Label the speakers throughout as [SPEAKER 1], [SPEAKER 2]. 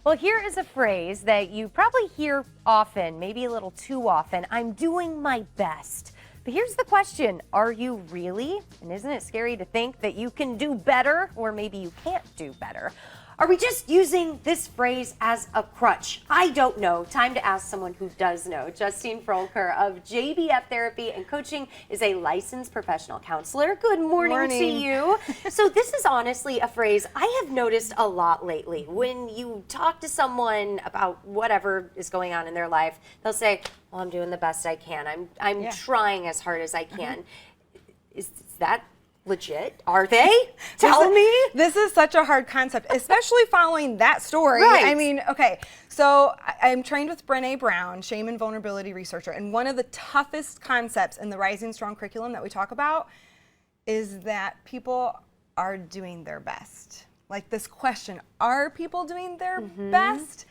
[SPEAKER 1] Well, here is a phrase that you probably hear often, maybe a little too often. I'm doing my best. But here's the question, are you really? And isn't it scary to think that you can do better, or maybe you can't do better? Are we just using this phrase as a crutch? I don't know. Time to ask someone who does know. Justine Frolker of JBF Therapy and Coaching is a licensed professional counselor. Good morning to you. So this is honestly a phrase I have noticed a lot lately. When you talk to someone about whatever is going on in their life, they'll say, well, I'm doing the best I can. I'm trying as hard as I can. Is that legit? Are they? Tell me.
[SPEAKER 2] This is such a hard concept, especially following that story.
[SPEAKER 1] Right.
[SPEAKER 2] I mean, okay, so I'm trained with Brene Brown, shame and vulnerability researcher, and one of the toughest concepts in the Rising Strong curriculum that we talk about is that people are doing their best. Like this question, are people doing their best?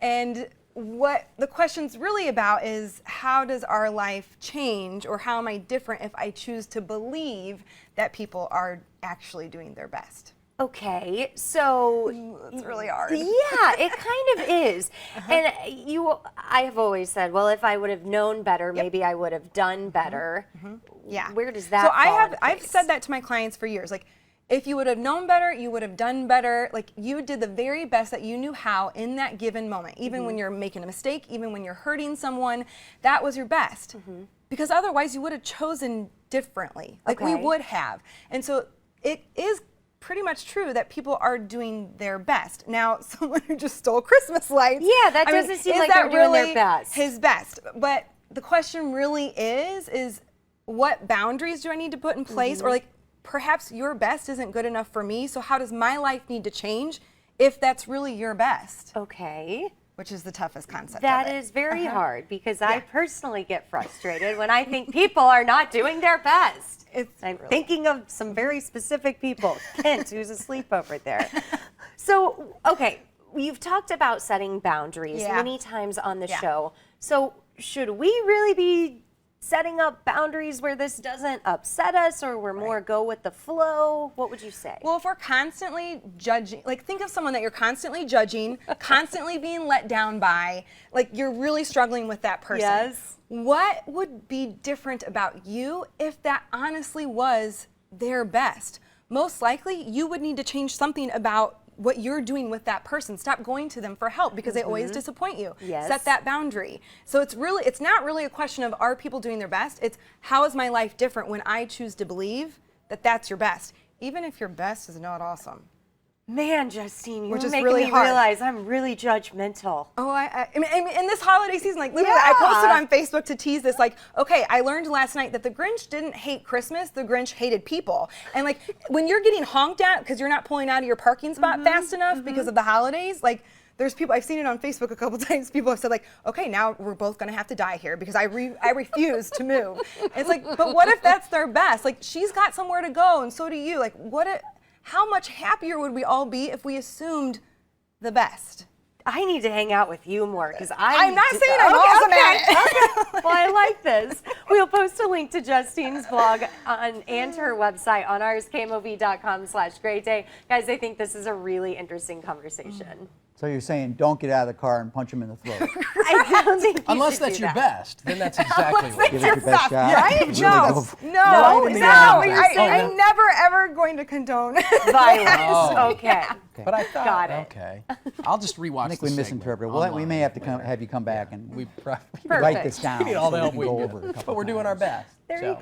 [SPEAKER 2] And what the question's really about is, how does our life change, or how am I different if I choose to believe that people are actually doing their best?
[SPEAKER 1] Okay, so
[SPEAKER 2] it's really hard.
[SPEAKER 1] Yeah, it kind of is. And I have always said, well, if I would have known better, maybe I would have done better.
[SPEAKER 2] Yeah.
[SPEAKER 1] Where does that
[SPEAKER 2] so
[SPEAKER 1] fall into
[SPEAKER 2] I've
[SPEAKER 1] place?
[SPEAKER 2] said that to my clients for years. Like, if you would have known better, you would have done better. Like, you did the very best that you knew how in that given moment. Even when you're making a mistake, even when you're hurting someone, that was your best. Because otherwise you would have chosen differently. Like we would have. And so it is pretty much true that people are doing their best. Now, someone who just stole Christmas lights.
[SPEAKER 1] Yeah, that doesn't seem like they're doing their best.
[SPEAKER 2] His best. But the question really is what boundaries do I need to put in place? Or like, perhaps your best isn't good enough for me, so how does my life need to change if that's really your best?
[SPEAKER 1] Okay.
[SPEAKER 2] Which is the toughest concept
[SPEAKER 1] That
[SPEAKER 2] of it.
[SPEAKER 1] is very hard, because I personally get frustrated when I think people are not doing their best. I'm thinking of some very specific people. Kent, who's asleep over there. So, okay, you've talked about setting boundaries many times on the show. So should we really be setting up boundaries where this doesn't upset us, or we're more go with the flow? What would you say?
[SPEAKER 2] Well, if we're constantly judging, like think of someone that you're constantly judging, constantly being let down by, like you're really struggling with that person.
[SPEAKER 1] Yes.
[SPEAKER 2] What would be different about you if that honestly was their best? Most likely, you would need to change something about what you're doing with that person. Stop going to them for help because they always disappoint you.
[SPEAKER 1] Yes.
[SPEAKER 2] Set that boundary. So it's not really a question of are people doing their best, it's how is my life different when I choose to believe that that's your best, even if your best is not awesome.
[SPEAKER 1] Man, Justine, you're
[SPEAKER 2] Which is
[SPEAKER 1] making
[SPEAKER 2] really
[SPEAKER 1] me
[SPEAKER 2] hard.
[SPEAKER 1] realize I'm really judgmental.
[SPEAKER 2] Oh, I mean, in this holiday season, like literally, I posted on Facebook to tease this, like, okay, I learned last night that the Grinch didn't hate Christmas, the Grinch hated people. And like, when you're getting honked at because you're not pulling out of your parking spot fast enough because of the holidays, like, there's people, I've seen it on Facebook a couple times, people have said like, okay, now we're both gonna have to die here because I refuse to move. And it's like, but what if that's their best? Like, she's got somewhere to go and so do you. Like, how much happier would we all be if we assumed the best?
[SPEAKER 1] I need to hang out with you more, because
[SPEAKER 2] I'm not saying I'm awesome at it.
[SPEAKER 1] Well, I like this. We'll post a link to Justine's blog and her website on ours, kmov.com/great-day. Guys, I think this is a really interesting conversation.
[SPEAKER 3] So you're saying don't get out of the car and punch him in the throat.
[SPEAKER 1] I don't think you
[SPEAKER 4] Unless
[SPEAKER 1] should
[SPEAKER 4] that's
[SPEAKER 1] do
[SPEAKER 4] your
[SPEAKER 1] that.
[SPEAKER 4] best, then that's exactly what.
[SPEAKER 3] Give it your best shot.
[SPEAKER 2] Right?
[SPEAKER 3] Really
[SPEAKER 2] No,
[SPEAKER 3] go for-
[SPEAKER 2] no,
[SPEAKER 4] in the
[SPEAKER 2] no.
[SPEAKER 4] end.
[SPEAKER 2] I'm never ever going to condone
[SPEAKER 1] Violence.
[SPEAKER 4] Oh.
[SPEAKER 1] Okay.
[SPEAKER 4] But I thought,
[SPEAKER 1] Got it.
[SPEAKER 4] okay, I'll just rewatch
[SPEAKER 3] I think
[SPEAKER 4] the
[SPEAKER 3] we
[SPEAKER 4] segment
[SPEAKER 3] misinterpreted. Well, we may have to have you come back and
[SPEAKER 4] We probably
[SPEAKER 3] write this down.
[SPEAKER 4] need all the
[SPEAKER 3] so
[SPEAKER 4] help
[SPEAKER 3] can
[SPEAKER 4] we
[SPEAKER 3] go
[SPEAKER 4] can
[SPEAKER 3] over it a
[SPEAKER 4] get,
[SPEAKER 3] couple
[SPEAKER 4] but we're doing our
[SPEAKER 3] times.
[SPEAKER 4] best.
[SPEAKER 1] There you
[SPEAKER 4] so.
[SPEAKER 1] go.